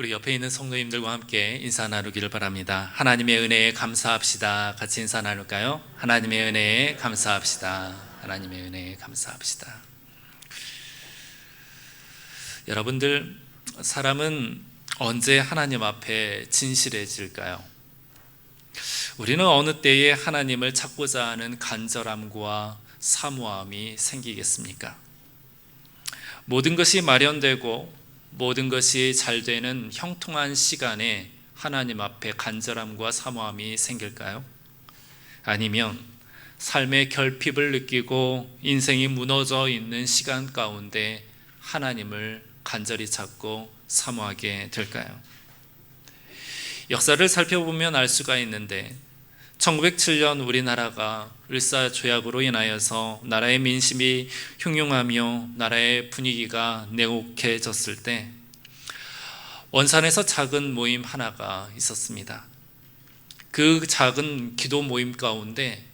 우리 옆에 있는 성도님들과 함께 인사 나누기를 바랍니다. 하나님의 은혜에 감사합시다. 같이 인사 나눌까요? 하나님의 은혜에 감사합시다. 하나님의 은혜에 감사합시다. 여러분들, 사람은 언제 하나님 앞에 진실해질까요? 우리는 어느 때에 하나님을 찾고자 하는 간절함과 사모함이 생기겠습니까? 모든 것이 마련되고 모든 것이 잘 되는 형통한 시간에 하나님 앞에 간절함과 사모함이 생길까요? 아니면 삶의 결핍을 느끼고 인생이 무너져 있는 시간 가운데 하나님을 간절히 찾고 사모하게 될까요? 역사를 살펴보면 알 수가 있는데 1907년 우리나라가 을사조약으로 인하여서 나라의 민심이 흉흉하며 나라의 분위기가 냉혹해졌을 때 원산에서 작은 모임 하나가 있었습니다. 그 작은 기도 모임 가운데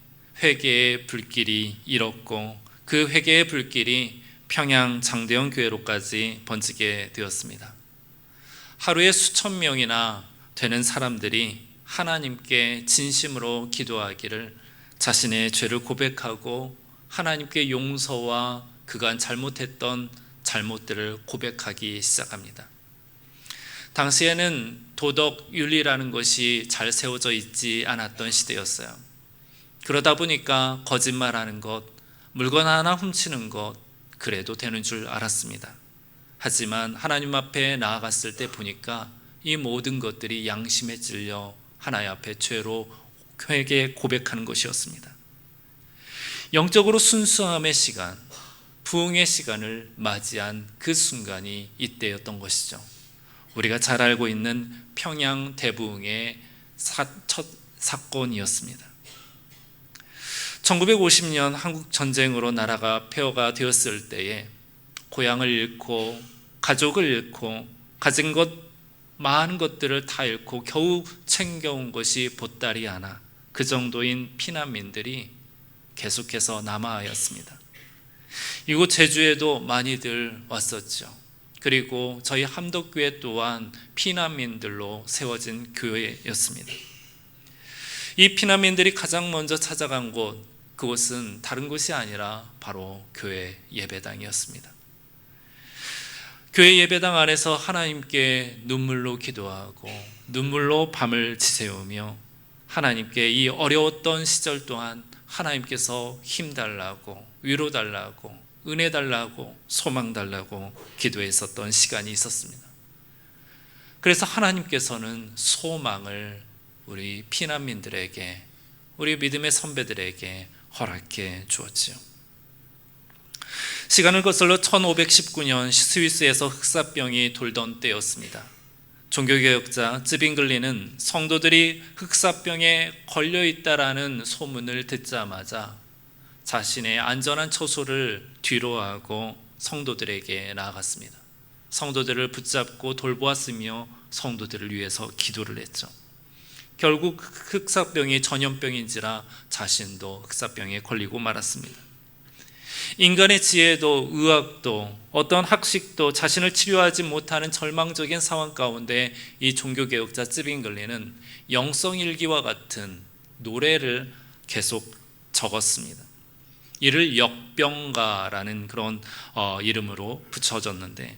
회개의 불길이 일었고 그 회개의 불길이 평양 장대원 교회로까지 번지게 되었습니다. 하루에 수천 명이나 되는 사람들이 하나님께 진심으로 기도하기를 자신의 죄를 고백하고 하나님께 용서와 그간 잘못했던 잘못들을 고백하기 시작합니다. 당시에는 도덕, 윤리라는 것이 잘 세워져 있지 않았던 시대였어요. 그러다 보니까 거짓말하는 것, 물건 하나 훔치는 것, 그래도 되는 줄 알았습니다. 하지만 하나님 앞에 나아갔을 때 보니까 이 모든 것들이 양심에 찔려 하나님 앞에 죄로 회개 고백하는 것이었습니다. 영적으로 순수함의 시간, 부흥의 시간을 맞이한 그 순간이 이때였던 것이죠. 우리가 잘 알고 있는 평양 대부흥의 첫 사건이었습니다. 1950년 한국 전쟁으로 나라가 폐허가 되었을 때에 고향을 잃고 가족을 잃고 가진 것 많은 것들을 다 잃고 겨우 챙겨온 것이 보따리 하나, 그 정도인 피난민들이 계속해서 남아하였습니다. 이곳 제주에도 많이들 왔었죠. 그리고 저희 함덕교회 또한 피난민들로 세워진 교회였습니다. 이 피난민들이 가장 먼저 찾아간 곳, 그곳은 다른 곳이 아니라 바로 교회 예배당이었습니다. 교회 예배당 안에서 하나님께 눈물로 기도하고 눈물로 밤을 지새우며 하나님께 이 어려웠던 시절 동안 하나님께서 힘 달라고, 위로 달라고, 은혜 달라고, 소망 달라고 기도했었던 시간이 있었습니다. 그래서 하나님께서는 소망을 우리 피난민들에게, 우리 믿음의 선배들에게 허락해 주었지요. 시간을 거슬러 1519년 스위스에서 흑사병이 돌던 때였습니다. 종교개혁자 쯔빙글리는 성도들이 흑사병에 걸려있다라는 소문을 듣자마자 자신의 안전한 처소를 뒤로하고 성도들에게 나아갔습니다. 성도들을 붙잡고 돌보았으며 성도들을 위해서 기도를 했죠. 결국 흑사병이 전염병인지라 자신도 흑사병에 걸리고 말았습니다. 인간의 지혜도 의학도 어떤 학식도 자신을 치료하지 못하는 절망적인 상황 가운데 이 종교개혁자 쯔빙글리는 영성일기와 같은 노래를 계속 적었습니다. 이를 역병가라는 그런 이름으로 붙여졌는데,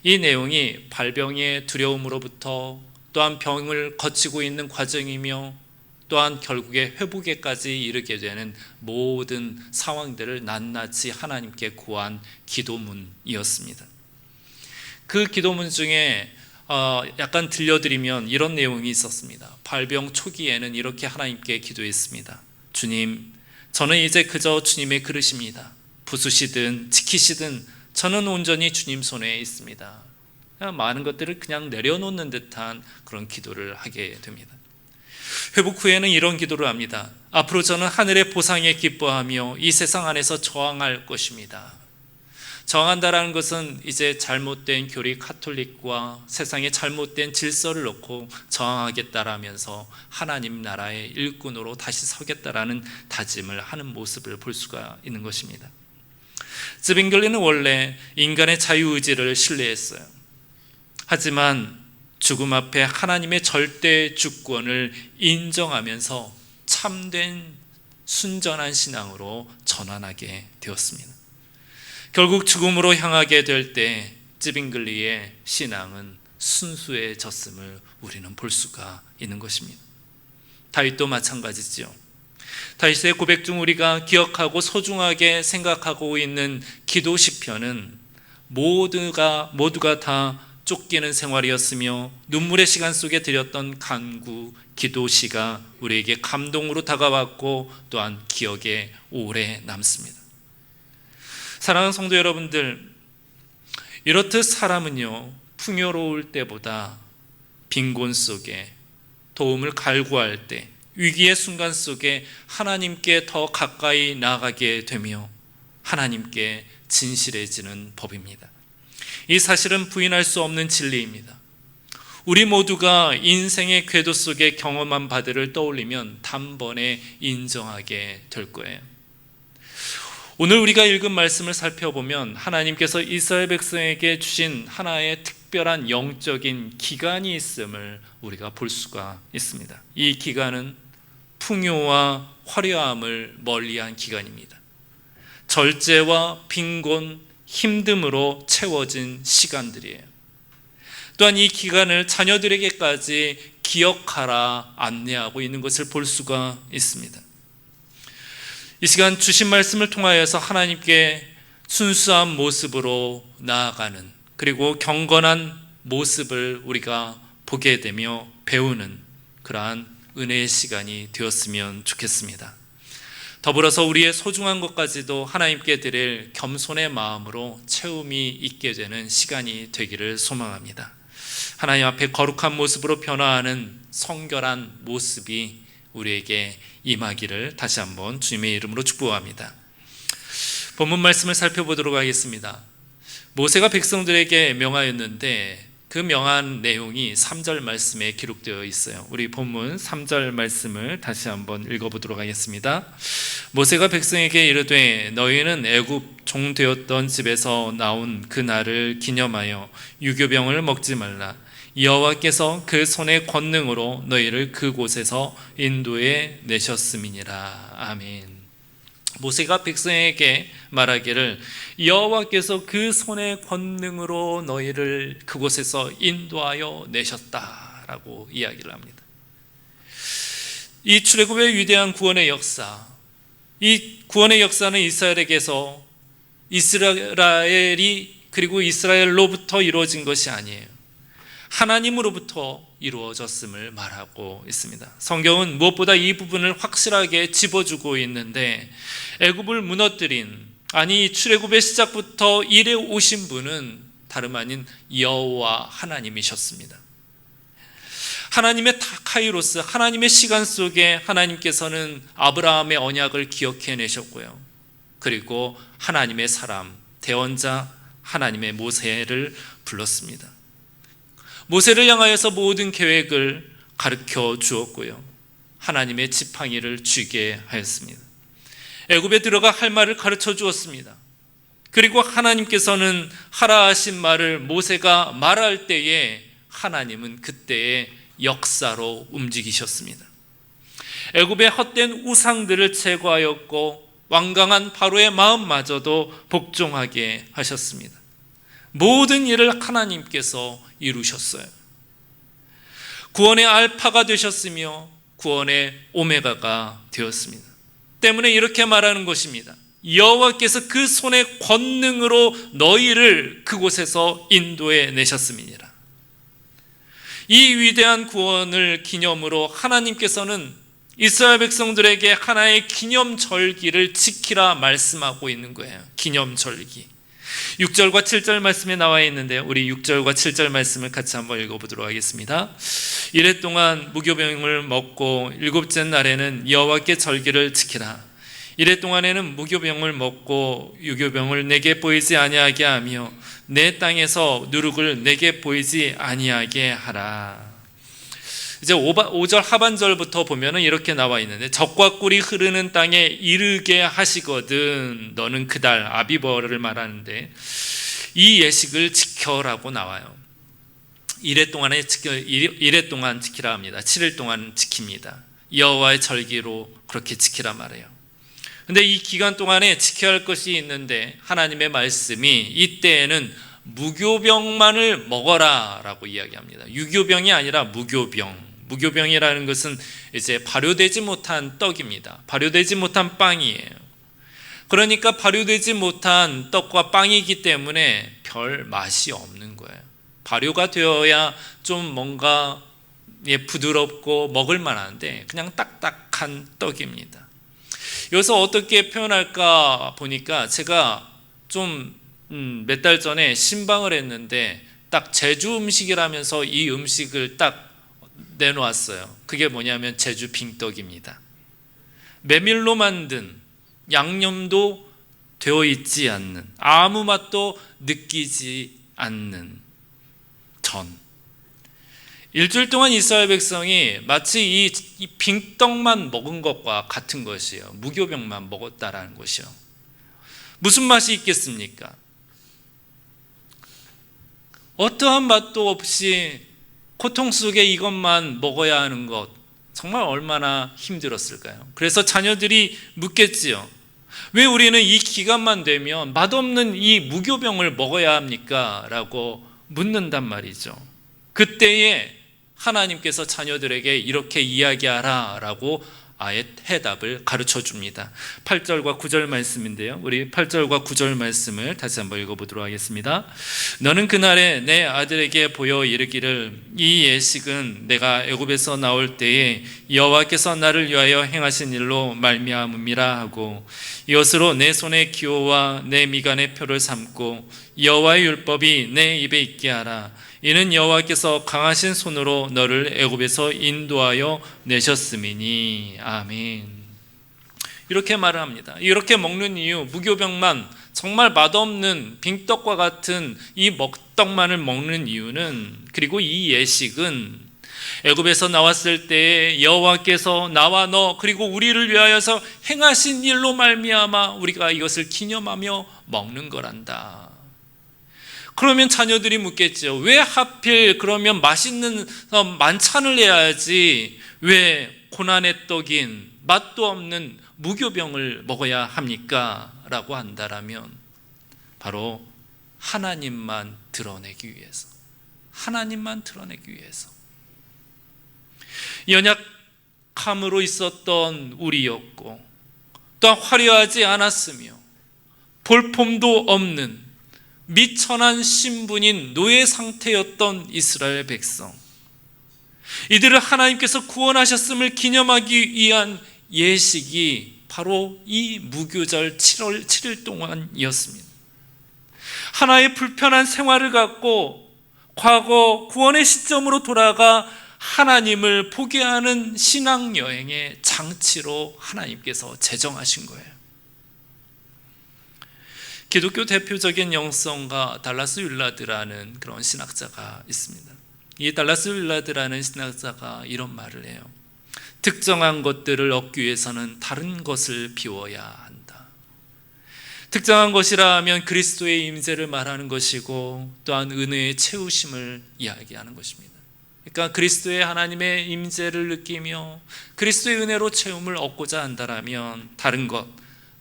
이 내용이 발병의 두려움으로부터 또한 병을 거치고 있는 과정이며 또한 결국에 회복에까지 이르게 되는 모든 상황들을 낱낱이 하나님께 구한 기도문이었습니다. 그 기도문 중에 약간 들려드리면 이런 내용이 있었습니다. 발병 초기에는 이렇게 하나님께 기도했습니다. 주님, 저는 이제 그저 주님의 그릇입니다. 부수시든 지키시든 저는 온전히 주님 손에 있습니다. 많은 것들을 그냥 내려놓는 듯한 그런 기도를 하게 됩니다. 회복 후에는 이런 기도를 합니다. 앞으로 저는 하늘의 보상에 기뻐하며 이 세상 안에서 저항할 것입니다. 저항한다라는 것은 이제 잘못된 교리 카톨릭과 세상의 잘못된 질서를 놓고 저항하겠다라면서 하나님 나라의 일꾼으로 다시 서겠다라는 다짐을 하는 모습을 볼 수가 있는 것입니다. 쯔빙글리는 원래 인간의 자유의지를 신뢰했어요. 하지만 죽음 앞에 하나님의 절대 주권을 인정하면서 참된 순전한 신앙으로 전환하게 되었습니다. 결국 죽음으로 향하게 될 때 찌빙글리의 신앙은 순수해졌음을 우리는 볼 수가 있는 것입니다. 다윗도 마찬가지지요. 다윗의 고백 중 우리가 기억하고 소중하게 생각하고 있는 기도 시편은 모두가 다 쫓기는 생활이었으며 눈물의 시간 속에 드렸던 간구 기도시가 우리에게 감동으로 다가왔고 또한 기억에 오래 남습니다. 사랑하는 성도 여러분들, 이렇듯 사람은요, 풍요로울 때보다 빈곤 속에, 도움을 갈구할 때, 위기의 순간 속에 하나님께 더 가까이 나아가게 되며 하나님께 진실해지는 법입니다. 이 사실은 부인할 수 없는 진리입니다. 우리 모두가 인생의 궤도 속에 경험한 바들을 떠올리면 단번에 인정하게 될 거예요. 오늘 우리가 읽은 말씀을 살펴보면 하나님께서 이스라엘 백성에게 주신 하나의 특별한 영적인 기간이 있음을 우리가 볼 수가 있습니다. 이 기간은 풍요와 화려함을 멀리한 기간입니다. 절제와 빈곤, 힘듦으로 채워진 시간들이에요. 또한 이 기간을 자녀들에게까지 기억하라 안내하고 있는 것을 볼 수가 있습니다. 이 시간 주신 말씀을 통하여서 하나님께 순수한 모습으로 나아가는, 그리고 경건한 모습을 우리가 보게 되며 배우는 그러한 은혜의 시간이 되었으면 좋겠습니다. 더불어서 우리의 소중한 것까지도 하나님께 드릴 겸손의 마음으로 채움이 있게 되는 시간이 되기를 소망합니다. 하나님 앞에 거룩한 모습으로 변화하는 성결한 모습이 우리에게 임하기를 다시 한번 주님의 이름으로 축복합니다. 본문 말씀을 살펴보도록 하겠습니다. 모세가 백성들에게 명하였는데 그 명한 내용이 3절 말씀에 기록되어 있어요. 우리 본문 3절 말씀을 다시 한번 읽어보도록 하겠습니다. 모세가 백성에게 이르되 너희는 애굽 종 되었던 집에서 나온 그 날을 기념하여 유교병을 먹지 말라. 여호와께서 그 손의 권능으로 너희를 그곳에서 인도해 내셨음이니라. 아멘. 모세가 백성에게 말하기를 여호와께서 그 손의 권능으로 너희를 그곳에서 인도하여 내셨다라고 이야기를 합니다. 이 출애굽의 위대한 구원의 역사, 이 구원의 역사는 이스라엘에게서 이스라엘이 그리고 이스라엘로부터 이루어진 것이 아니에요. 하나님으로부터 이루어졌음을 말하고 있습니다. 성경은 무엇보다 이 부분을 확실하게 짚어주고 있는데 애굽을 무너뜨린, 아니 출애굽의 시작부터 이래 오신 분은 다름 아닌 여호와 하나님이셨습니다. 하나님의 카이로스, 하나님의 시간 속에 하나님께서는 아브라함의 언약을 기억해내셨고요, 그리고 하나님의 사람, 대언자 하나님의 모세를 불렀습니다. 모세를 향하여서 모든 계획을 가르쳐 주었고요, 하나님의 지팡이를 쥐게 하였습니다. 애굽에 들어가 할 말을 가르쳐 주었습니다. 그리고 하나님께서는 하라 하신 말을 모세가 말할 때에 하나님은 그때의 역사로 움직이셨습니다. 애굽의 헛된 우상들을 제거하였고 완강한 바로의 마음마저도 복종하게 하셨습니다. 모든 일을 하나님께서 이루셨어요. 구원의 알파가 되셨으며 구원의 오메가가 되었습니다. 때문에 이렇게 말하는 것입니다. 여호와께서 그 손의 권능으로 너희를 그곳에서 인도해 내셨음이니라. 이 위대한 구원을 기념으로 하나님께서는 이스라엘 백성들에게 하나의 기념절기를 지키라 말씀하고 있는 거예요. 기념절기. 6절과 7절 말씀에 나와 있는데요, 우리 6절과 7절 말씀을 같이 한번 읽어보도록 하겠습니다. 이래 동안 무교병을 먹고 일곱째 날에는 여호와께 절기를 지키라. 이래 동안에는 무교병을 먹고 유교병을 내게 보이지 아니하게 하며 내 땅에서 누룩을 내게 보이지 아니하게 하라. 이제 5절 하반절부터 보면은 이렇게 나와 있는데 젖과 꿀이 흐르는 땅에 이르게 하시거든 너는 그달, 아비벌을 말하는데 이 예식을 지켜라고 나와요. 이래 동안 지키라 합니다. 7일 동안 지킵니다. 여호와의 절기로 그렇게 지키라 말해요. 근데 이 기간 동안에 지켜야 할 것이 있는데 하나님의 말씀이 이때에는 무교병만을 먹어라 라고 이야기합니다. 유교병이 아니라 무교병. 무교병이라는 것은 이제 발효되지 못한 떡입니다. 발효되지 못한 빵이에요. 그러니까 발효되지 못한 떡과 빵이기 때문에 별 맛이 없는 거예요. 발효가 되어야 좀 뭔가 부드럽고 먹을 만한데 그냥 딱딱한 떡입니다. 여기서 어떻게 표현할까 보니까 제가 좀 몇 달 전에 신방을 했는데 딱 제주 음식이라면서 이 음식을 딱 내놓았어요. 그게 뭐냐면 제주 빙떡입니다. 메밀로 만든, 양념도 되어 있지 않는, 아무 맛도 느끼지 않는 전. 일주일 동안 이스라엘 백성이 마치 이 빙떡만 먹은 것과 같은 것이에요. 무교병만 먹었다라는 것이요. 무슨 맛이 있겠습니까? 어떠한 맛도 없이 고통 속에 이것만 먹어야 하는 것, 정말 얼마나 힘들었을까요? 그래서 자녀들이 묻겠지요. 왜 우리는 이 기간만 되면 맛없는 이 무교병을 먹어야 합니까? 라고 묻는단 말이죠. 그때에 하나님께서 자녀들에게 이렇게 이야기하라 라고 아예 해답을 가르쳐 줍니다. 8절과 9절 말씀인데요. 우리 8절과 9절 말씀을 다시 한번 읽어보도록 하겠습니다. 너는 그날에 내 아들에게 보여 이르기를 이 예식은 내가 애굽에서 나올 때에 여호와께서 나를 위하여 행하신 일로 말미암음이라 하고 이것으로 내 손의 기호와 내 미간의 표를 삼고 여호와의 율법이 내 입에 있게 하라. 이는 여호와께서 강하신 손으로 너를 애굽에서 인도하여 내셨음이니. 아멘. 이렇게 말을 합니다. 이렇게 먹는 이유, 무교병만, 정말 맛없는 빙떡과 같은 이 떡만을 먹는 이유는, 그리고 이 예식은 애굽에서 나왔을 때에 여호와께서 나와 너 그리고 우리를 위하여서 행하신 일로 말미암아 우리가 이것을 기념하며 먹는 거란다. 그러면 자녀들이 묻겠죠. 왜 하필 그러면 맛있는 만찬을 해야지 왜 고난의 떡인 맛도 없는 무교병을 먹어야 합니까? 라고 한다라면 바로 하나님만 드러내기 위해서, 하나님만 드러내기 위해서. 연약함으로 있었던 우리였고 또한 화려하지 않았으며 볼품도 없는 미천한 신분인 노예 상태였던 이스라엘 백성, 이들을 하나님께서 구원하셨음을 기념하기 위한 예식이 바로 이 무교절 7일 동안이었습니다. 하나의 불편한 생활을 갖고 과거 구원의 시점으로 돌아가 하나님을 보게 하는 신앙여행의 장치로 하나님께서 제정하신 거예요. 기독교 대표적인 영성가 달라스 윌라드라는 그런 신학자가 있습니다. 이 달라스 윌라드라는 신학자가 이런 말을 해요. 특정한 것들을 얻기 위해서는 다른 것을 비워야 한다. 특정한 것이라 하면 그리스도의 임재를 말하는 것이고 또한 은혜의 채우심을 이야기하는 것입니다. 그러니까 그리스도의 하나님의 임재를 느끼며 그리스도의 은혜로 채움을 얻고자 한다면 다른 것,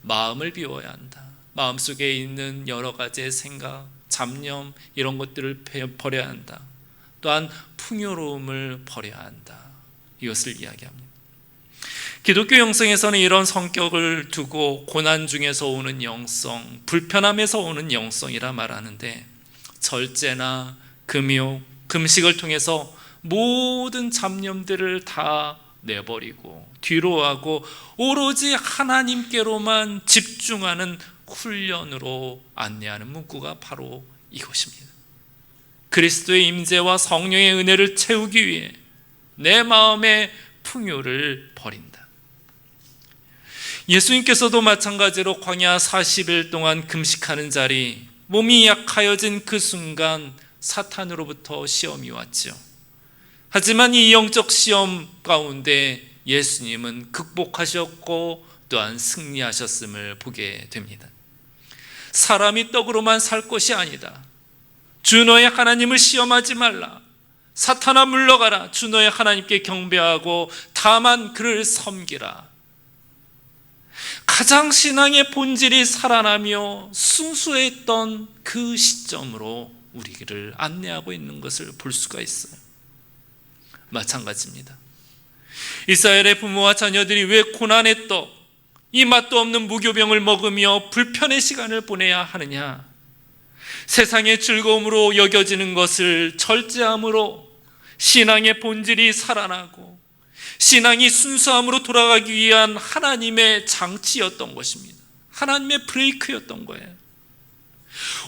마음을 비워야 한다. 마음속에 있는 여러 가지의 생각, 잡념 이런 것들을 버려야 한다. 또한 풍요로움을 버려야 한다. 이것을 이야기합니다. 기독교 영성에서는 이런 성격을 두고 고난 중에서 오는 영성, 불편함에서 오는 영성이라 말하는데 절제나 금욕, 금식을 통해서 모든 잡념들을 다 내버리고 뒤로 하고 오로지 하나님께로만 집중하는 훈련으로 안내하는 문구가 바로 이것입니다. 그리스도의 임재와 성령의 은혜를 채우기 위해 내 마음의 풍요를 버린다. 예수님께서도 마찬가지로 광야 40일 동안 금식하는 자리, 몸이 약하여진 그 순간 사탄으로부터 시험이 왔죠. 하지만 이 영적 시험 가운데 예수님은 극복하셨고 또한 승리하셨음을 보게 됩니다. 사람이 떡으로만 살 것이 아니다. 주 너의 하나님을 시험하지 말라. 사탄아 물러가라. 주 너의 하나님께 경배하고 다만 그를 섬기라. 가장 신앙의 본질이 살아나며 순수했던 그 시점으로 우리를 안내하고 있는 것을 볼 수가 있어요. 마찬가지입니다. 이스라엘의 부모와 자녀들이 왜 고난의 떡, 이 맛도 없는 무교병을 먹으며 불편의 시간을 보내야 하느냐? 세상의 즐거움으로 여겨지는 것을 절제함으로 신앙의 본질이 살아나고 신앙이 순수함으로 돌아가기 위한 하나님의 장치였던 것입니다. 하나님의 브레이크였던 거예요.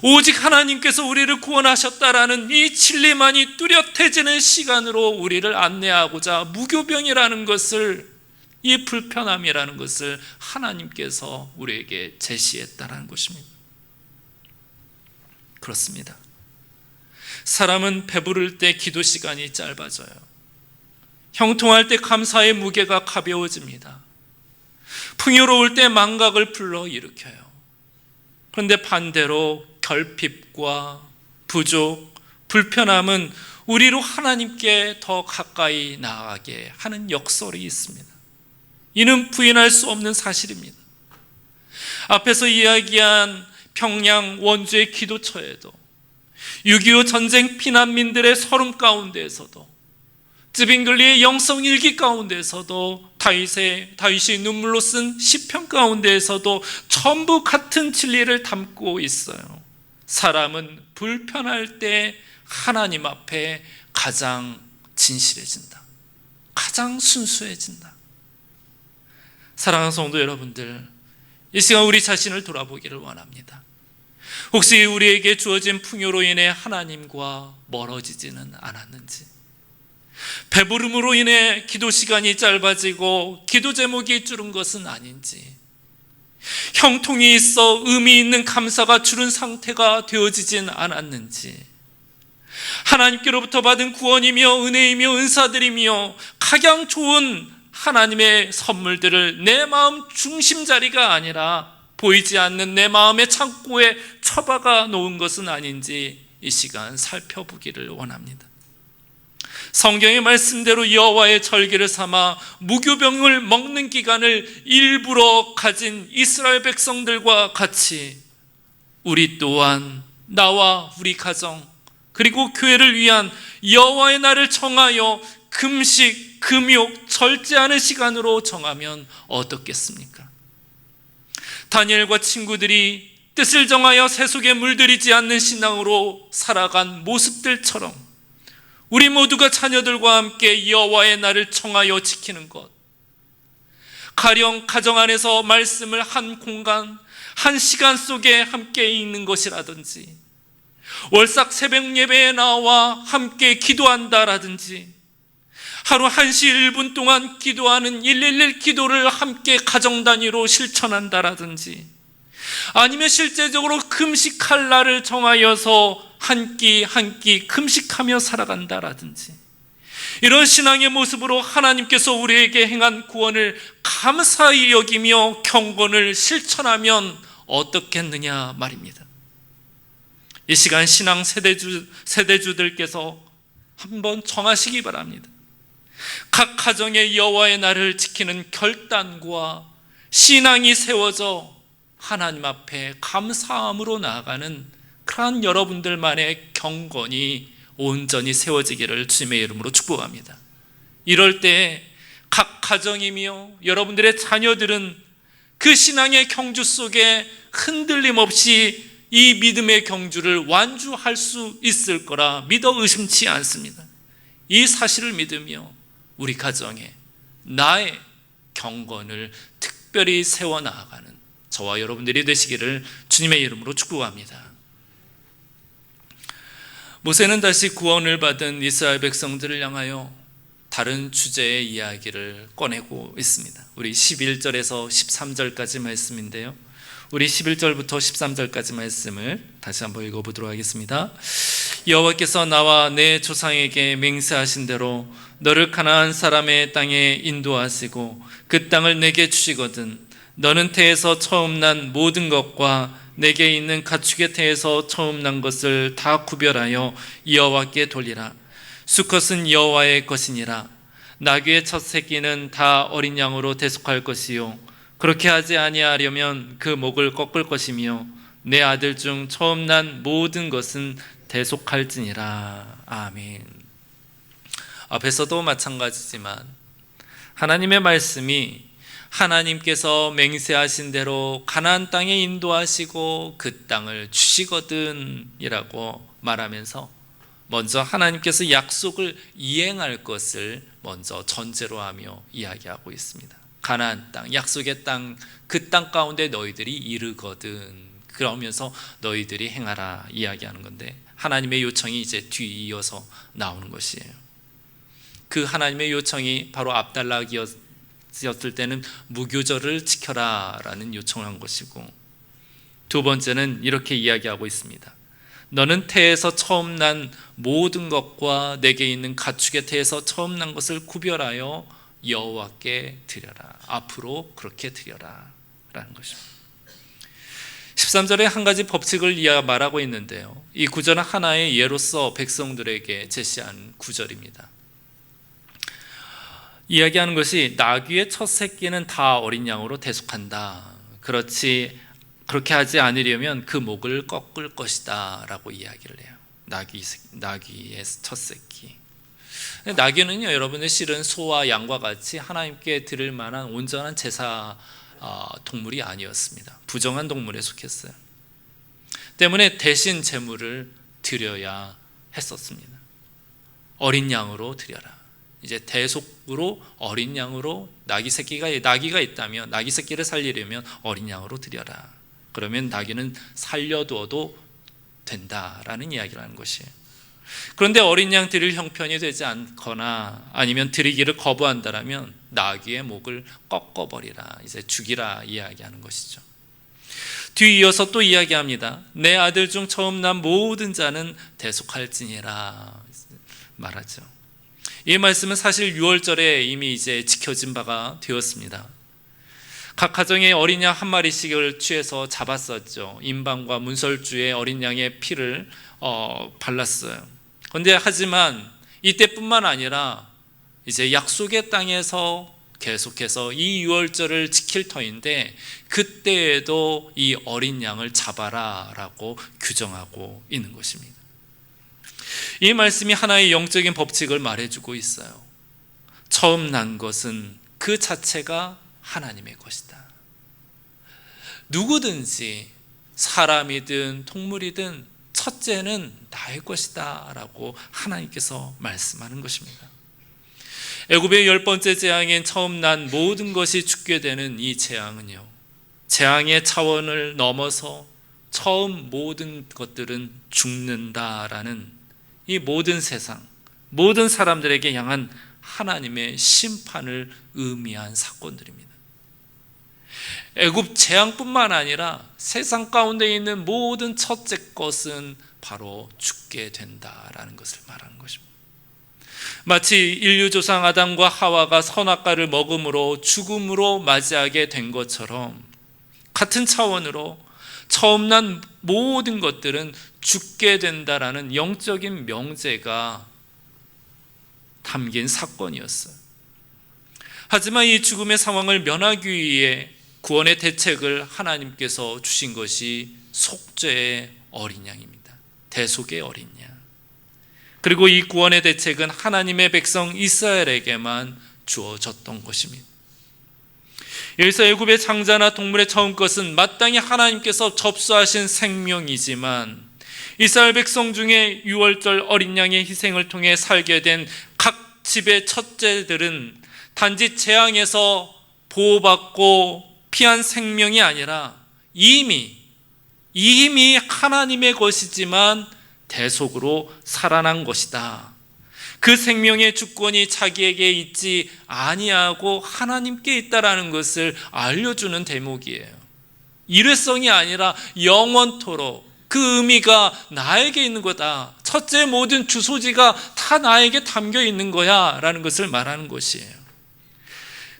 오직 하나님께서 우리를 구원하셨다라는 이 진리만이 뚜렷해지는 시간으로 우리를 안내하고자 무교병이라는 것을, 이 불편함이라는 것을 하나님께서 우리에게 제시했다라는 것입니다. 그렇습니다. 사람은 배부를 때 기도 시간이 짧아져요. 형통할 때 감사의 무게가 가벼워집니다. 풍요로울 때 망각을 불러일으켜요. 그런데 반대로 결핍과 부족, 불편함은 우리로 하나님께 더 가까이 나아가게 하는 역설이 있습니다. 이는 부인할 수 없는 사실입니다. 앞에서 이야기한 평양 원주의 기도처에도 6.25 전쟁 피난민들의 서름 가운데에서도 쯔빙글리의 영성일기 가운데에서도 다윗이 눈물로 쓴 시편 가운데에서도 전부 같은 진리를 담고 있어요. 사람은 불편할 때 하나님 앞에 가장 진실해진다. 가장 순수해진다. 사랑하는 성도 여러분들, 이 시간 우리 자신을 돌아보기를 원합니다. 혹시 우리에게 주어진 풍요로 인해 하나님과 멀어지지는 않았는지, 배부름으로 인해 기도 시간이 짧아지고 기도 제목이 줄은 것은 아닌지, 형통이 있어 의미 있는 감사가 줄은 상태가 되어지진 않았는지, 하나님께로부터 받은 구원이며 은혜이며 은사들이며 가장 좋은 하나님의 선물들을 내 마음 중심 자리가 아니라 보이지 않는 내 마음의 창고에 처박아 놓은 것은 아닌지 이 시간 살펴보기를 원합니다. 성경의 말씀대로 여호와의 절기를 삼아 무교병을 먹는 기간을 일부러 가진 이스라엘 백성들과 같이 우리 또한 나와 우리 가정 그리고 교회를 위한 여호와의 날을 정하여 금식, 금욕, 절제하는 시간으로 정하면 어떻겠습니까? 다니엘과 친구들이 뜻을 정하여 세속에 물들이지 않는 신앙으로 살아간 모습들처럼 우리 모두가 자녀들과 함께 여호와의 날을 정하여 지키는 것, 가령 가정 안에서 말씀을 한 공간, 한 시간 속에 함께 읽는 것이라든지, 월삭 새벽 예배에 나와 함께 기도한다라든지, 하루 1시 1분 동안 기도하는 111 기도를 함께 가정 단위로 실천한다라든지, 아니면 실제적으로 금식할 날을 정하여서 한 끼 한 끼 금식하며 살아간다라든지, 이런 신앙의 모습으로 하나님께서 우리에게 행한 구원을 감사히 여기며 경건을 실천하면 어떻겠느냐 말입니다. 이 시간 신앙 세대주들께서 한번 정하시기 바랍니다. 각 가정의 여호와의 날을 지키는 결단과 신앙이 세워져 하나님 앞에 감사함으로 나아가는 그러한 여러분들만의 경건이 온전히 세워지기를 주님의 이름으로 축복합니다. 이럴 때 각 가정이며 여러분들의 자녀들은 그 신앙의 경주 속에 흔들림 없이 이 믿음의 경주를 완주할 수 있을 거라 믿어 의심치 않습니다. 이 사실을 믿으며 우리 가정에 나의 경건을 특별히 세워나가는 저와 여러분들이 되시기를 주님의 이름으로 축복합니다. 모세는 다시 구원을 받은 이스라엘 백성들을 향하여 다른 주제의 이야기를 꺼내고 있습니다. 우리 11절에서 13절까지 말씀인데요, 우리 11절부터 13절까지 말씀을 다시 한번 읽어보도록 하겠습니다. 여호와께서 나와 내 조상에게 맹세하신 대로 너를 가나안 사람의 땅에 인도하시고 그 땅을 내게 주시거든 너는 태에서 처음 난 모든 것과 내게 있는 가축의 태에서 처음 난 것을 다 구별하여 여호와께 돌리라. 수컷은 여호와의 것이니라. 나귀의 첫 새끼는 다 어린 양으로 대속할 것이요 그렇게 하지 아니하려면 그 목을 꺾을 것이며 내 아들 중 처음 난 모든 것은 대속할지니라. 아멘. 앞에서도 마찬가지지만 하나님의 말씀이 하나님께서 맹세하신 대로 가나안 땅에 인도하시고 그 땅을 주시거든 이라고 말하면서 먼저 하나님께서 약속을 이행할 것을 먼저 전제로 하며 이야기하고 있습니다. 가나안 땅, 약속의 땅, 그 땅 가운데 너희들이 이르거든 그러면서 너희들이 행하라 이야기하는 건데 하나님의 요청이 이제 뒤이어서 나오는 것이에요. 그 하나님의 요청이 바로 압달락이었을 때는 무교절을 지켜라 라는 요청을 한 것이고, 두 번째는 이렇게 이야기하고 있습니다. 너는 태에서 처음 난 모든 것과 내게 있는 가축의 태에서 처음 난 것을 구별하여 여호와께 드려라. 앞으로 그렇게 드려라 라는 것입니다. 13절에 한 가지 법칙을 말하고 있는데요, 이 구절은 하나의 예로서 백성들에게 제시한 구절입니다. 이야기하는 것이 나귀의 첫 새끼는 다 어린 양으로 대속한다. 그렇게 하지 않으려면 그 목을 꺾을 것이다 라고 이야기를 해요. 나귀의 첫 새끼. 나귀는요, 여러분들 실은 소와 양과 같이 하나님께 드릴 만한 온전한 제사 동물이 아니었습니다. 부정한 동물에 속했어요. 때문에 대신 제물을 드려야 했었습니다. 어린 양으로 드려라. 이제 대속으로 어린 양으로 나귀가 있다면 나귀 새끼를 살리려면 어린 양으로 드려라. 그러면 나귀는 살려두어도 된다라는 이야기를 하는 것이에요. 그런데 어린 양 드릴 형편이 되지 않거나 아니면 드리기를 거부한다라면 나귀의 목을 꺾어버리라, 이제 죽이라 이야기하는 것이죠. 뒤이어서 또 이야기합니다. 내 아들 중 처음 난 모든 자는 대속할지니라 말하죠. 이 말씀은 사실 6월절에 이미 이제 지켜진 바가 되었습니다. 각 가정에 어린 양 한 마리씩을 취해서 잡았었죠. 임방과 문설주에 어린 양의 피를 발랐어요. 그런데 하지만 이때뿐만 아니라 이제 약속의 땅에서 계속해서 이 6월절을 지킬 터인데 그때에도 이 어린 양을 잡아라 라고 규정하고 있는 것입니다. 이 말씀이 하나의 영적인 법칙을 말해주고 있어요. 처음 난 것은 그 자체가 하나님의 것이다. 누구든지 사람이든 동물이든 첫째는 나의 것이다 라고 하나님께서 말씀하는 것입니다. 애굽의 10번째 재앙인 처음 난 모든 것이 죽게 되는 이 재앙은요, 재앙의 차원을 넘어서 처음 모든 것들은 죽는다라는 이 모든 세상, 모든 사람들에게 향한 하나님의 심판을 의미한 사건들입니다. 애굽 재앙뿐만 아니라 세상 가운데 있는 모든 첫째 것은 바로 죽게 된다라는 것을 말하는 것입니다. 마치 인류 조상 아담과 하와가 선악과를 먹음으로 죽음으로 맞이하게 된 것처럼 같은 차원으로 처음 난 모든 것들은 죽게 된다라는 영적인 명제가 담긴 사건이었어요. 하지만 이 죽음의 상황을 면하기 위해 구원의 대책을 하나님께서 주신 것이 속죄의 어린 양입니다. 대속의 어린 양. 그리고 이 구원의 대책은 하나님의 백성 이스라엘에게만 주어졌던 것입니다. 여기서 애굽의 장자나 동물의 처음 것은 마땅히 하나님께서 접수하신 생명이지만 이스라엘 백성 중에 6월절 어린 양의 희생을 통해 살게 된 각 집의 첫째들은 단지 재앙에서 보호받고 피한 생명이 아니라 이미 하나님의 것이지만 대속으로 살아난 것이다. 그 생명의 주권이 자기에게 있지 아니하고 하나님께 있다라는 것을 알려주는 대목이에요. 일회성이 아니라 영원토록 그 의미가 나에게 있는 거다. 첫째 모든 주소지가 다 나에게 담겨 있는 거야 라는 것을 말하는 것이에요.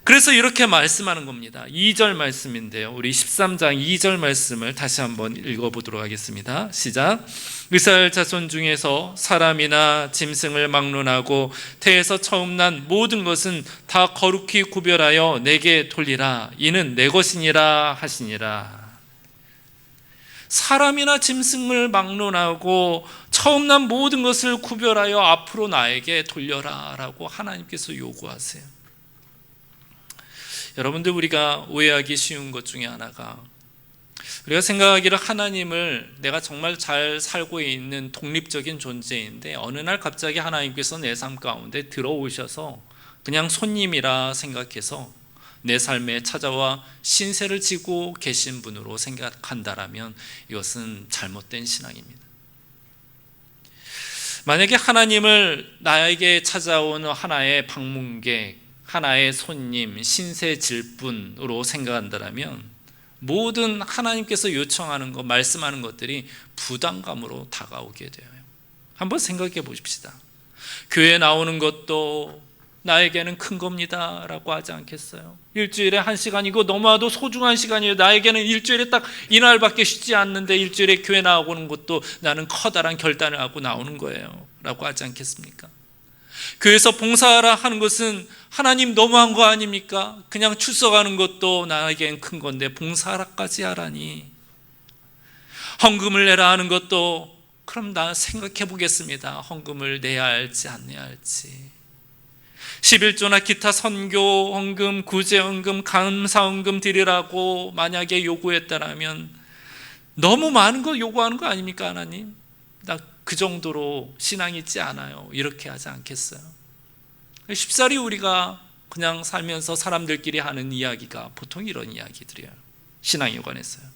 그래서 이렇게 말씀하는 겁니다. 2절 말씀인데요, 우리 13장 2절 말씀을 다시 한번 읽어보도록 하겠습니다. 시작. 이스라엘 자손 중에서 사람이나 짐승을 막론하고 태에서 처음 난 모든 것은 다 거룩히 구별하여 내게 돌리라. 이는 내 것이니라 하시니라. 사람이나 짐승을 막론하고 처음 난 모든 것을 구별하여 앞으로 나에게 돌려라 라고 하나님께서 요구하세요. 여러분들, 우리가 오해하기 쉬운 것 중에 하나가, 우리가 생각하기를 하나님을 내가 정말 잘 살고 있는 독립적인 존재인데 어느 날 갑자기 하나님께서 내 삶 가운데 들어오셔서 그냥 손님이라 생각해서 내 삶에 찾아와 신세를 지고 계신 분으로 생각한다라면 이것은 잘못된 신앙입니다. 만약에 하나님을 나에게 찾아오는 하나의 방문객, 하나의 손님, 신세 질 분으로 생각한다면 모든 하나님께서 요청하는 것, 말씀하는 것들이 부담감으로 다가오게 돼요. 한번 생각해 보십시다. 교회 나오는 것도 나에게는 큰 겁니다 라고 하지 않겠어요? 일주일에 1시간, 이거 너무나도 소중한 시간이에요. 나에게는 일주일에 딱 이날밖에 쉬지 않는데 일주일에 교회 나오는 것도 나는 커다란 결단을 하고 나오는 거예요 라고 하지 않겠습니까? 교회에서 봉사하라 하는 것은 하나님 너무한 거 아닙니까? 그냥 출석하는 것도 나에겐 큰 건데 봉사하라까지 하라니. 헌금을 내라 하는 것도 그럼 나 생각해 보겠습니다. 헌금을 내야 할지 안 내야 할지. 11조나 기타 선교 헌금, 구제 헌금, 감사 헌금 드리라고 만약에 요구했다라면 너무 많은 거 요구하는 거 아닙니까? 하나님, 나 그 정도로 신앙이 있지 않아요. 이렇게 하지 않겠어요? 쉽사리 우리가 그냥 살면서 사람들끼리 하는 이야기가 보통 이런 이야기들이에요. 신앙에 관해서요.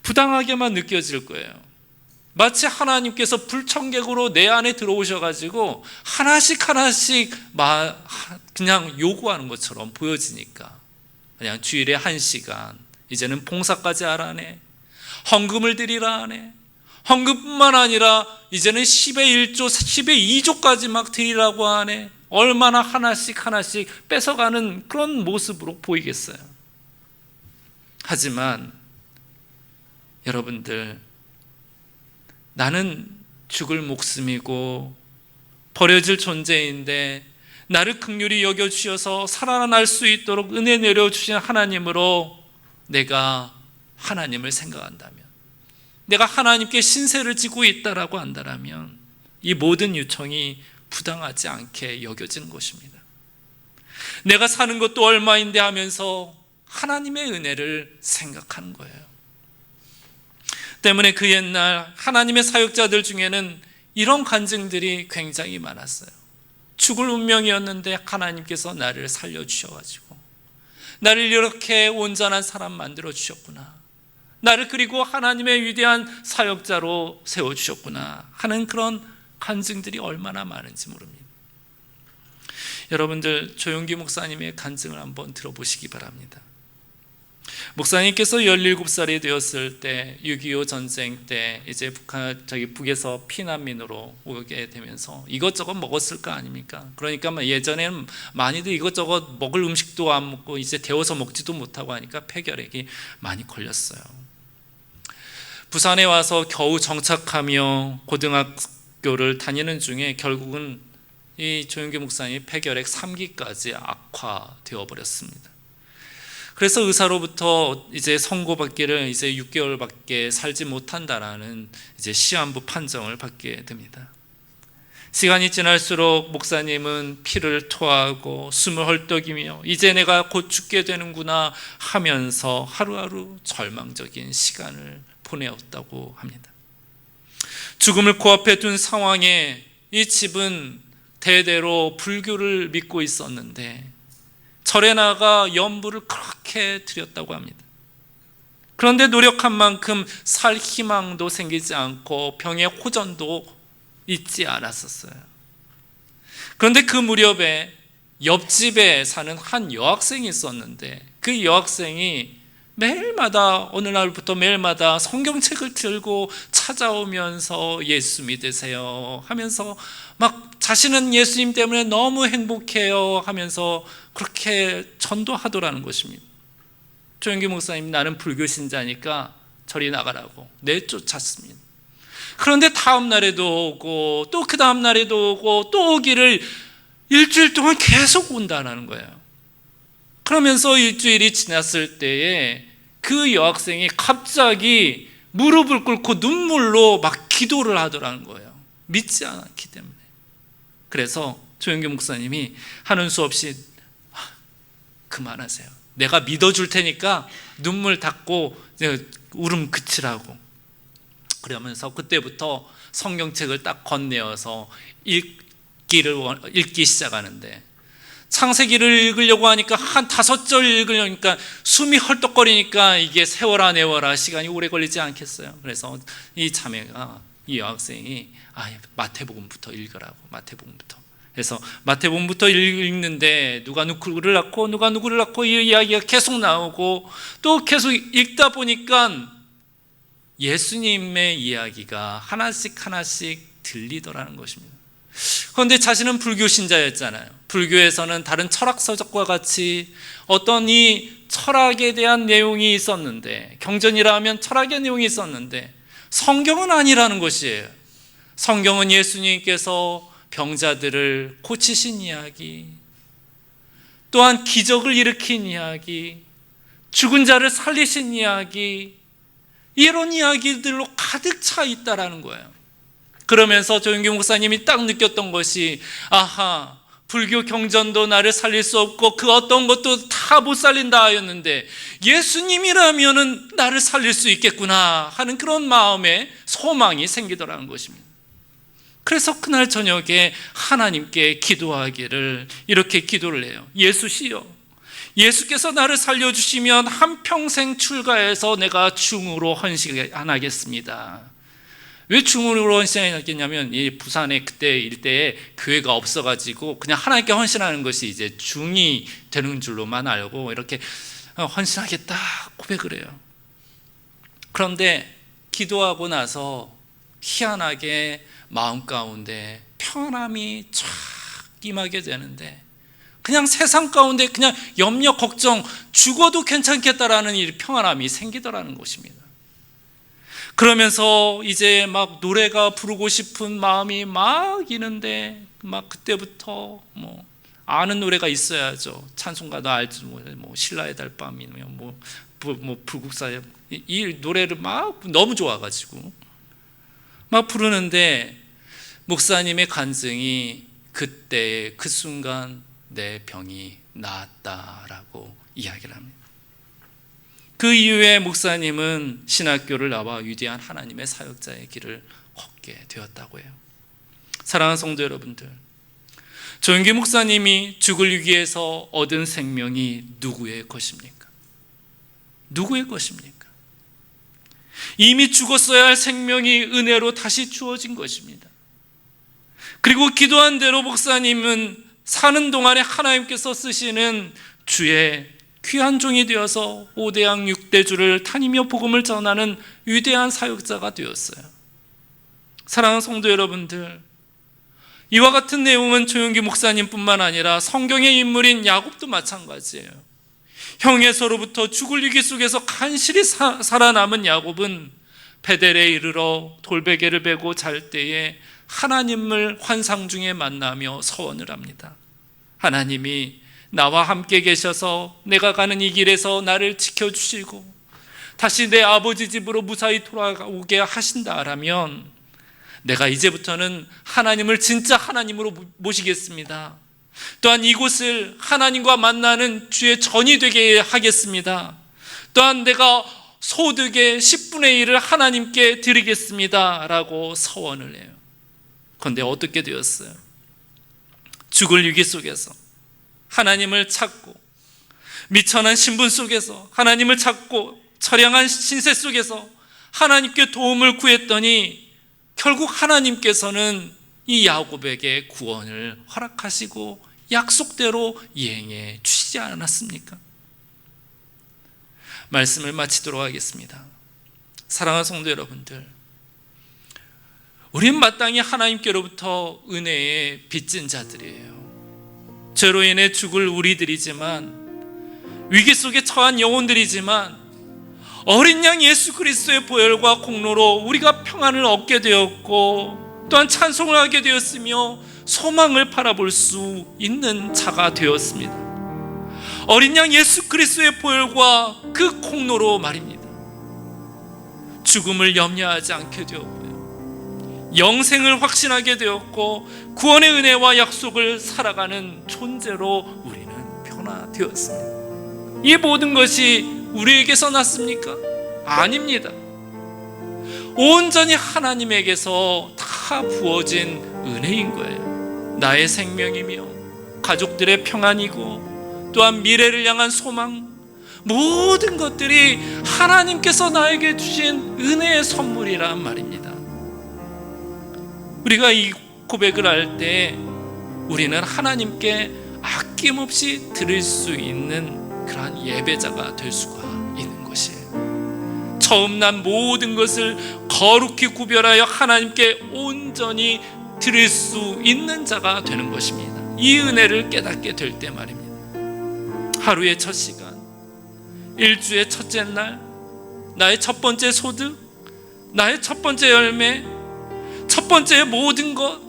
부당하게만 느껴질 거예요. 마치 하나님께서 불청객으로 내 안에 들어오셔가지고 하나씩 그냥 요구하는 것처럼 보여지니까 그냥 주일에 1시간, 이제는 봉사까지 하라네, 헌금을 드리라 하네, 헌금뿐만 아니라 이제는 10의 1조, 10의 2조까지 막 드리라고 하네. 얼마나 하나씩 뺏어가는 그런 모습으로 보이겠어요. 하지만 여러분들, 나는 죽을 목숨이고 버려질 존재인데 나를 긍휼히 여겨주셔서 살아날 수 있도록 은혜 내려주신 하나님으로 내가 하나님을 생각한다면, 내가 하나님께 신세를 지고 있다라고 한다면 이 모든 요청이 부당하지 않게 여겨지는 것입니다. 내가 사는 것도 얼마인데 하면서 하나님의 은혜를 생각하는 거예요. 때문에 그 옛날 하나님의 사역자들 중에는 이런 간증들이 굉장히 많았어요. 죽을 운명이었는데 하나님께서 나를 살려주셔가지고 나를 이렇게 온전한 사람 만들어주셨구나, 나를 그리고 하나님의 위대한 사역자로 세워주셨구나 하는 그런 간증들이 얼마나 많은지 모릅니다. 여러분들, 조용기 목사님의 간증을 한번 들어보시기 바랍니다. 목사님께서 17살이 되었을 때 6.25 전쟁 때 이제 북에서 피난민으로 오게 되면서 이것저것 먹었을 거 아닙니까? 그러니까 예전에는 많이들 이것저것 먹을 음식도 안 먹고 이제 데워서 먹지도 못하고 하니까 폐결핵이 많이 걸렸어요. 부산에 와서 겨우 정착하며 고등학교를 다니는 중에 결국은 이 조용기 목사님이 폐결핵 3기까지 악화되어 버렸습니다. 그래서 의사로부터 이제 선고받기를 이제 6개월밖에 살지 못한다라는 이제 시한부 판정을 받게 됩니다. 시간이 지날수록 목사님은 피를 토하고 숨을 헐떡이며 이제 내가 곧 죽게 되는구나 하면서 하루하루 절망적인 시간을 보내었다고 합니다. 죽음을 코앞에 둔 상황에 이 집은 대대로 불교를 믿고 있었는데 절에 나가 연부를 그렇게 드렸다고 합니다. 그런데 노력한 만큼 살 희망도 생기지 않고 병의 호전도 있지 않았었어요. 그런데 그 무렵에 옆집에 사는 한 여학생이 있었는데 그 여학생이 매일마다 어느 날부터 매일마다 성경책을 들고 찾아오면서 예수 믿으세요 하면서 막 자신은 예수님 때문에 너무 행복해요 하면서 그렇게 전도하더라는 것입니다. 조영기 목사님, 나는 불교 신자니까 저리 나가라고 내쫓았습니다. 그런데 다음 날에도 오고 또 그 다음 날에도 오고 또 오기를 일주일 동안 계속 온다는 거예요. 그러면서 일주일이 지났을 때에 그 여학생이 갑자기 무릎을 꿇고 눈물로 막 기도를 하더라는 거예요. 믿지 않았기 때문에. 그래서 조영기 목사님이 하는 수 없이 그만하세요. 내가 믿어줄 테니까 눈물 닦고 울음 그치라고. 그러면서 그때부터 성경책을 딱 건네어서 읽기 시작하는데, 창세기를 읽으려고 하니까 한 5절 읽으려니까 숨이 헐떡거리니까 이게 세워라 내워라 시간이 오래 걸리지 않겠어요. 그래서 이 자매가, 이 여학생이 마태복음부터 읽으라고, 마태복음부터. 그래서 마태복음부터 읽는데 누가 누구를 낳고 누가 누구를 낳고 이 이야기가 계속 나오고 또 계속 읽다 보니까 예수님의 이야기가 하나씩 하나씩 들리더라는 것입니다. 그런데 자신은 불교 신자였잖아요. 불교에서는 다른 철학서적과 같이 어떤 이 철학에 대한 내용이 있었는데, 경전이라 하면 철학의 내용이 있었는데 성경은 아니라는 것이에요. 성경은 예수님께서 병자들을 고치신 이야기, 또한 기적을 일으킨 이야기, 죽은 자를 살리신 이야기, 이런 이야기들로 가득 차 있다라는 거예요. 그러면서 조영기 목사님이 딱 느꼈던 것이, 아하, 불교 경전도 나를 살릴 수 없고 그 어떤 것도 다 못 살린다 하였는데 예수님이라면은 나를 살릴 수 있겠구나 하는 그런 마음에 소망이 생기더라는 것입니다. 그래서 그날 저녁에 하나님께 기도하기를 이렇게 기도를 해요. 예수시여, 예수께서 나를 살려주시면 한평생 출가해서 내가 중으로 헌신 안 하겠습니다. 왜 중으로 헌신하겠냐면, 이 부산에 그때 일대에 교회가 없어가지고 그냥 하나님께 헌신하는 것이 이제 중이 되는 줄로만 알고 이렇게 헌신하겠다 고백을 해요. 그런데 기도하고 나서 희한하게 마음 가운데 평안함이 쫙 임하게 되는데, 그냥 세상 가운데 그냥 염려 걱정, 죽어도 괜찮겠다라는 이 평안함이 생기더라는 것입니다. 그러면서 이제 막 노래가 부르고 싶은 마음이 막 있는데, 막 그때부터 뭐 아는 노래가 있어야죠. 찬송가도 알지, 뭐 신라의 달밤이면 뭐 불국사의 이 노래를 막 너무 좋아가지고 막 부르는데, 목사님의 간증이 그때 그 순간 내 병이 나았다라고 이야기를 합니다. 그 이후에 목사님은 신학교를 나와 위대한 하나님의 사역자의 길을 걷게 되었다고 해요. 사랑하는 성도 여러분들, 조영기 목사님이 죽을 위기에서 얻은 생명이 누구의 것입니까? 누구의 것입니까? 이미 죽었어야 할 생명이 은혜로 다시 주어진 것입니다. 그리고 기도한 대로 목사님은 사는 동안에 하나님께서 쓰시는 주의 귀한 종이 되어서 5대양 6대주를 다니며 복음을 전하는 위대한 사역자가 되었어요. 사랑하는 성도 여러분들, 이와 같은 내용은 조영기 목사님뿐만 아니라 성경의 인물인 야곱도 마찬가지예요. 형에서로부터 죽을 위기 속에서 간신히 살아남은 야곱은 베델에 이르러 돌베개를 베고 잘 때에 하나님을 환상 중에 만나며 서원을 합니다. 하나님이 나와 함께 계셔서 내가 가는 이 길에서 나를 지켜주시고 다시 내 아버지 집으로 무사히 돌아오게 하신다라면 내가 이제부터는 하나님을 진짜 하나님으로 모시겠습니다. 또한 이곳을 하나님과 만나는 주의 전이 되게 하겠습니다. 또한 내가 소득의 10분의 1을 하나님께 드리겠습니다 라고 서원을 해요. 그런데 어떻게 되었어요? 죽을 위기 속에서 하나님을 찾고, 미천한 신분 속에서 하나님을 찾고, 처량한 신세 속에서 하나님께 도움을 구했더니 결국 하나님께서는 이 야곱에게 구원을 허락하시고 약속대로 이행해 주시지 않았습니까? 말씀을 마치도록 하겠습니다. 사랑하는 성도 여러분들, 우린 마땅히 하나님께로부터 은혜에 빚진 자들이에요. 죄로 인해 죽을 우리들이지만, 위기 속에 처한 영혼들이지만, 어린 양 예수 그리스도의 보혈과 공로로 우리가 평안을 얻게 되었고, 또한 찬송을 하게 되었으며 소망을 바라볼 수 있는 자가 되었습니다. 어린 양 예수 그리스도의 보혈과 그 공로로 말입니다. 죽음을 염려하지 않게 되었고요, 영생을 확신하게 되었고, 구원의 은혜와 약속을 살아가는 존재로 우리는 변화되었습니다. 이 모든 것이 우리에게서 났습니까? 아닙니다. 온전히 하나님에게서 다 부어진 은혜인 거예요. 나의 생명이며 가족들의 평안이고, 또한 미래를 향한 소망, 모든 것들이 하나님께서 나에게 주신 은혜의 선물이란 말입니다. 우리가 이 고백을 할 때 우리는 하나님께 아낌없이 드릴 수 있는 그러한 예배자가 될 수가 있는 것이에요. 처음 난 모든 것을 거룩히 구별하여 하나님께 온전히 드릴 수 있는 자가 되는 것입니다. 이 은혜를 깨닫게 될 때 말입니다. 하루의 첫 시간, 일주의 첫째 날, 나의 첫 번째 소득, 나의 첫 번째 열매, 첫 번째 모든 것,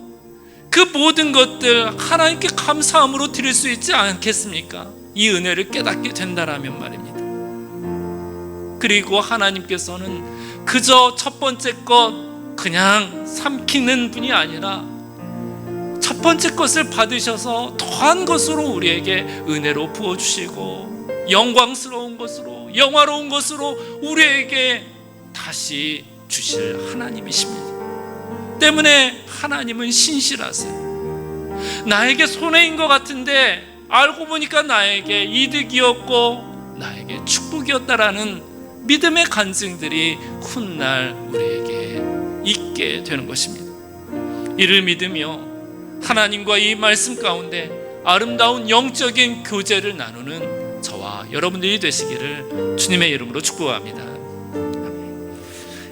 그 모든 것들 하나님께 감사함으로 드릴 수 있지 않겠습니까? 이 은혜를 깨닫게 된다라면 말입니다. 그리고 하나님께서는 그저 첫 번째 것 그냥 삼키는 분이 아니라 첫 번째 것을 받으셔서 더한 것으로 우리에게 은혜로 부어주시고, 영광스러운 것으로, 영화로운 것으로 우리에게 다시 주실 하나님이십니다. 때문에 하나님은 신실하세요. 나에게 손해인 것 같은데 알고 보니까 나에게 이득이었고 나에게 축복이었다라는 믿음의 간증들이 훗날 우리에게 있게 되는 것입니다. 이를 믿으며 하나님과 이 말씀 가운데 아름다운 영적인 교제를 나누는 저와 여러분들이 되시기를 주님의 이름으로 축복합니다.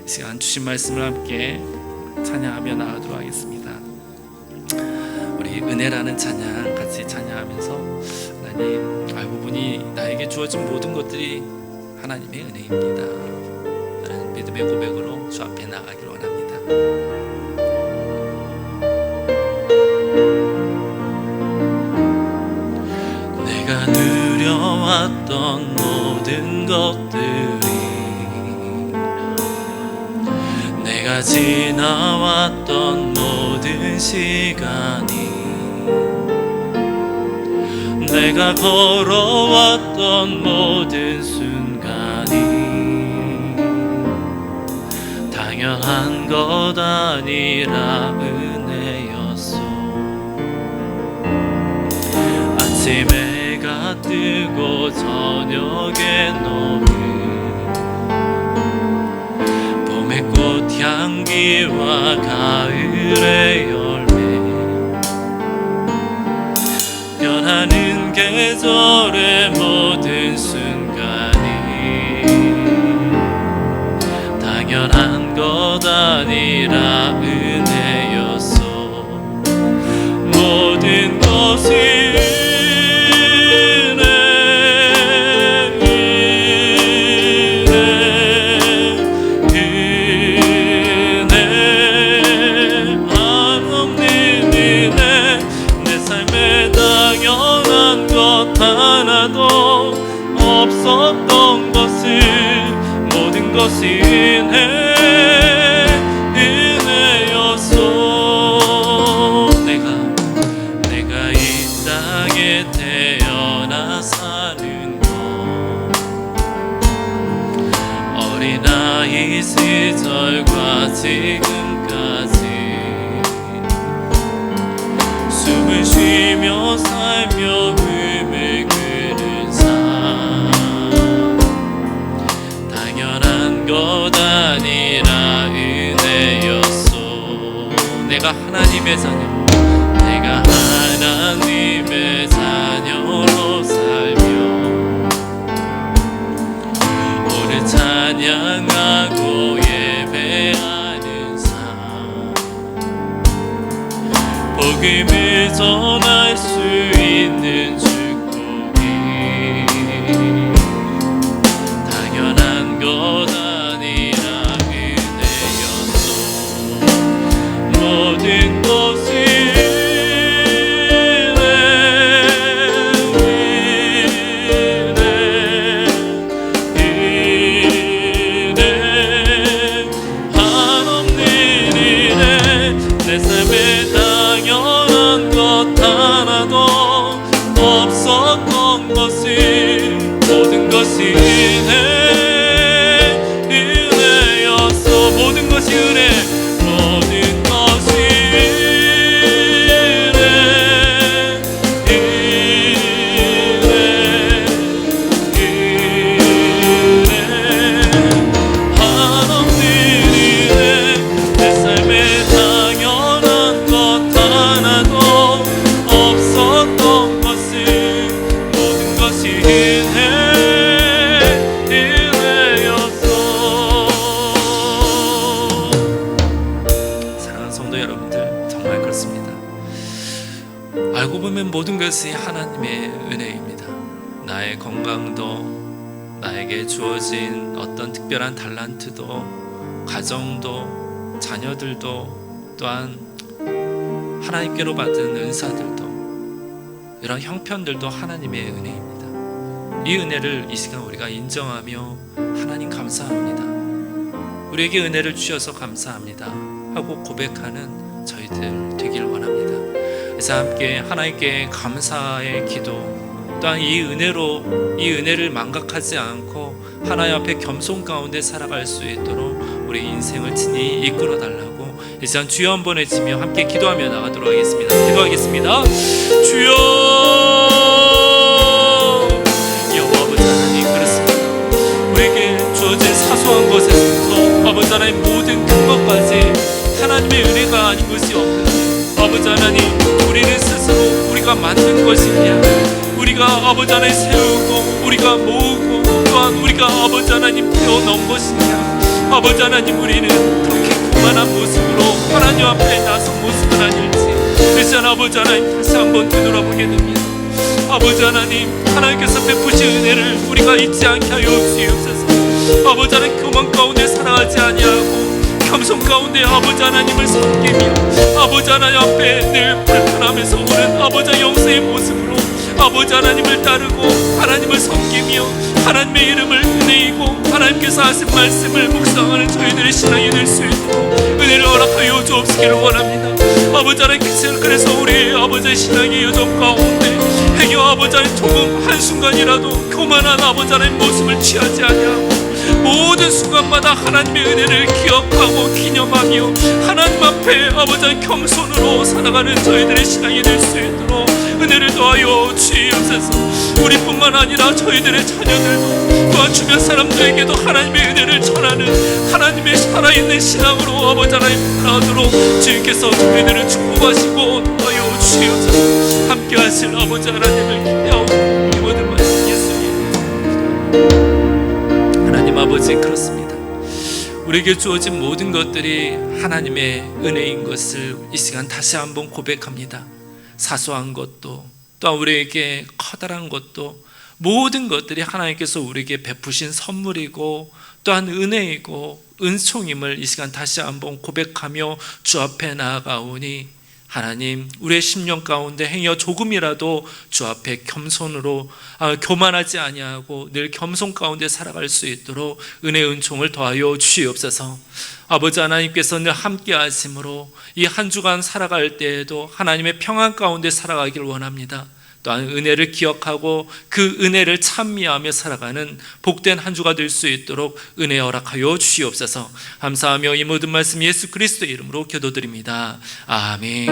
이 시간 주신 말씀을 함께 찬양하며 나가도록 하겠습니다. 우리 은혜라는 찬양 같이 찬양하면서, 하나님 알고 보니 나에게 주어진 모든 것들이 하나님의 은혜입니다 라는 믿음의 고백으로 주 앞에 나가기를 원합니다. 내가 누려왔던 모든 것들이, 내가 지나왔던 모든 시간이, 내가 걸어왔던 모든 순간이 당연한 것 아니라 은혜였어. 아침에 해가 뜨고 저녁에 노을, 봄의 꽃향기와 가을의 열매, 변하는 계절의 모든 순간이 당연한 것 아니라 은혜였어. 모든 것이 하나도 없었던 것을 모든 것이 은혜였어. 내가 이 땅에 태어나 사는 것, 어린아이 시절과 지금까지 숨을 쉬며 살며 것 아니라 은혜였어. 내가 하나님의 자녀, 내가 하나님의 자녀로 살며 복음을 전할 수 있는 축복이 당연한 것 아니라 은혜였소. 모든 것을 내 삶에 당연한 것 하나도 없었던 것을 모든 것이 은혜였어. 모든 것이 은혜, 모든 것이 은혜 한없는 은혜. 내 삶에 당연한 것 하나도 없었던 것을 모든 것이 은혜였어. 사랑하는 성도 여러분들, 정말 그렇습니다. 알고 보면 모든 것이 하나님의 은혜입니다. 나의 건강도, 나에게 주어진 어떤 특별한 달란트도, 가정도, 자녀들도, 또한 하나님께로 받은 은사들도, 이런 형편들도 하나님의 은혜입니다. 이 은혜를 이 시간 우리가 인정하며 하나님 감사합니다, 우리에게 은혜를 주셔서 감사합니다 하고 고백하는 저희들 되길 원합니다. 그래서 함께 하나님께 감사의 기도, 또한 이 은혜를 망각하지 않고 하나님 앞에 겸손 가운데 살아갈 수 있도록 우리 인생을 친히 이끌어 달라고 이 시간 주여 한번 외치며 함께 기도하며 나가도록 하겠습니다. 기도하겠습니다. 주여, 여호와 아버지 하나님, 그렇습니다. 우리에게 주어진 사소한 것에서부터 아버지 하나님 모든 큰 것까지 하나님의 은혜가 아닌 것이 없는 아버지 하나님, 우리는 스스로 우리가 만든 것이냐, 우리가 아버지 하나님 세우고 우리가 모으고 또한 우리가 아버지 하나님 태워놓은 것이냐. 아버지 하나님, 우리는 그렇게 교만한 모습으로 하나님 앞에 나선 모습은 아닐지 그래서 아버지 하나님 다시 한번 되돌아보게 됩니다. 아버지 하나님, 하나님께서 베푸신 은혜를 우리가 잊지 않게 하여 주옵소서. 아버지 하나님, 교만 가운데 살아가지 아니하고 겸손 가운데 아버지 하나님을 섬기며 아버지 하나님 앞에 늘 불편하면서 오는 아버지 영세의 모습으로 아버지 하나님을 따르고 하나님을 섬기며 하나님의 이름을 은혜이고 하나님께서 하신 말씀을 묵상하는 저희들의 신앙이 될 수 있도록 은혜를 허락하여 주옵시기를 원합니다. 아버지 하나님께서 그래서 우리의 아버지의 신앙의 여정 가운데 행여 아버지 하나님 조금 한순간이라도 교만한 아버지 하나님 모습을 취하지 아니하고 모든 순간마다 하나님의 은혜를 기억하고 기념하며 하나님 앞에 아버지 하나님 겸손으로 살아가는 저희들의 신앙이 될 수 있도록 은혜를 더하여 주옵소서. 우리뿐만 아니라 저희들의 자녀들도 또한 주변 사람들에게도 하나님의 은혜를 전하는 하나님의 살아있는 신앙으로 아버지 하나님 살아가도록 주님께서 저희들을 축복하시고 더하여 주옵소서. 함께 하실 아버지 하나님을 기대하고 이 모든 말씀 예수님. 하나님 아버지, 그렇습니다. 우리에게 주어진 모든 것들이 하나님의 은혜인 것을 이 시간 다시 한번 고백합니다. 사소한 것도 또한 우리에게 커다란 것도 모든 것들이 하나님께서 우리에게 베푸신 선물이고 또한 은혜이고 은총임을 이 시간 다시 한번 고백하며 주 앞에 나아가오니 하나님, 우리의 심령 가운데 행여 조금이라도 주 앞에 겸손으로 교만하지 아니하고 늘 겸손 가운데 살아갈 수 있도록 은혜 은총을 더하여 주시옵소서. 아버지 하나님께서 늘 함께 하심으로 이 한 주간 살아갈 때에도 하나님의 평안 가운데 살아가길 원합니다. 또한 은혜를 기억하고 그 은혜를 찬미하며 살아가는 복된 한 주가 될 수 있도록 은혜 허락하여 주시옵소서. 감사하며 이 모든 말씀 예수 그리스도의 이름으로 기도드립니다. 아멘.